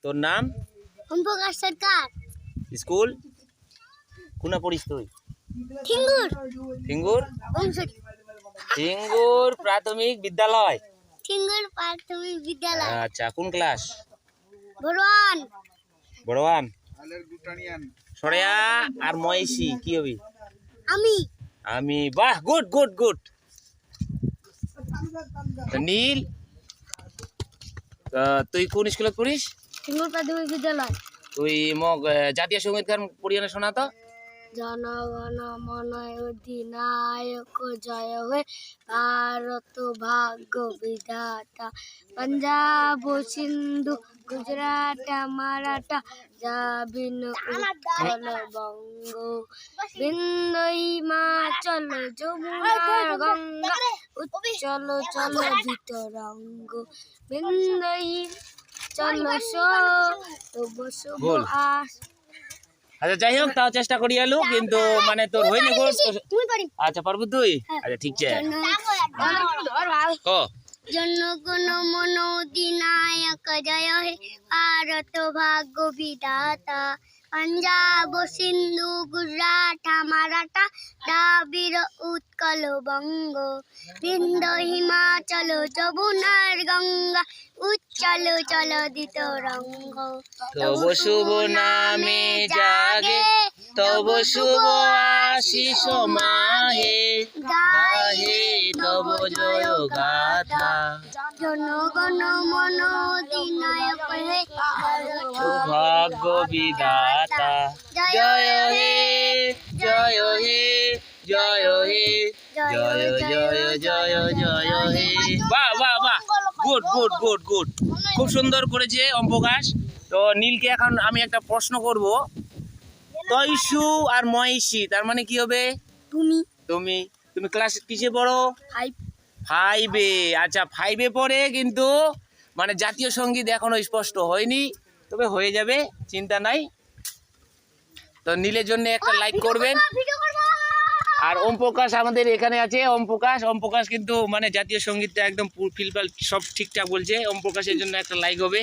তোর নাম? ওমপ্রকাশ সরকার। স্কুল কোনা পড়িস তুই? ঠিঙ্গুর ঠিঙ্গুর বংশী। ঠিঙ্গুর প্রাথমিক বিদ্যালয়। ঠিঙ্গুর প্রাথমিক বিদ্যালয়। আচ্ছা, কোন ক্লাস? বড়ওয়ান। বড়ওয়ান। সরেয়া আর মহেশী কি হবি? আমি। বাহ, গুড গুড গুড। নীল, তুই কোন স্কুলে পড়িস? ঠিঙ্গুর প্রাথমিক বিদ্যালয়। তুই মগ জাতীয় সঙ্গীত গান পড়িয়ে শোনা তো। জনগণ মন অধিনায়ক জয় হে ভারত ভাগ্য বিধাতা পাঞ্জাব সিন্ধু গুজরাট মারাঠা দ্রাবিড় উৎকল বঙ্গ বিন্দ হিমাচল যমুনা গঙ্গা উচ্চল চল ভিতরঙ্গ বিন্দ চল তব শুভ আস। আচ্ছা, যাই হোক, তাও চেষ্টা করি আলু, কিন্তু মানে তোর হয়নি গো। আচ্ছা, পারবো তুই? আচ্ছা, ঠিক আছে। জনগণ মন অধিনায়ক জয় হে ভারত ভাগ্য বিধাতা পাঞ্জাব সিন্ধু গুজরাট মারাঠা দ্রাবিড় উৎকল বঙ্গ বিন্দ হিমাচল যমুনার গঙ্গা উচ্চল চল তরঙ্গ। তব শুভ নামে জাগে, তব শুভ আশিস মাহে, গাহে তব জয় গাথা। জনগণ মন অধিনায়ক হে ভারত ভাগ্য বিধাতা জয় হে জয় হে জয় হে জয় জয় জয় জয় হে। বাহ বাহ বাহ, গুড গুড গুড গুড, খুব সুন্দর করেছে ওমপ্রকাশ। তো নীলকে এখন আমি একটা প্রশ্ন করব। তৈশু আর মহেশী তার মানে কি হবে? তুমি তুমি তুমি ক্লাস কিসে পড়ো? 5 5-এ। আচ্ছা, 5-এ পড়ে, কিন্তু মানে জাতীয় সঙ্গীত এখনো স্পষ্ট হয়নি, তবে হয়ে যাবে, চিন্তা নাই। তো নীলের জন্য একটা লাইক করবেন। আর ওমপ্রকাশ আমাদের এখানে আছে। ওমপ্রকাশ কিন্তু মানে জাতীয় সঙ্গীতটা একদম ফিলফাল সব ঠিকঠাক বলছে। ওমপ্রকাশের জন্য একটা লাইক হবে।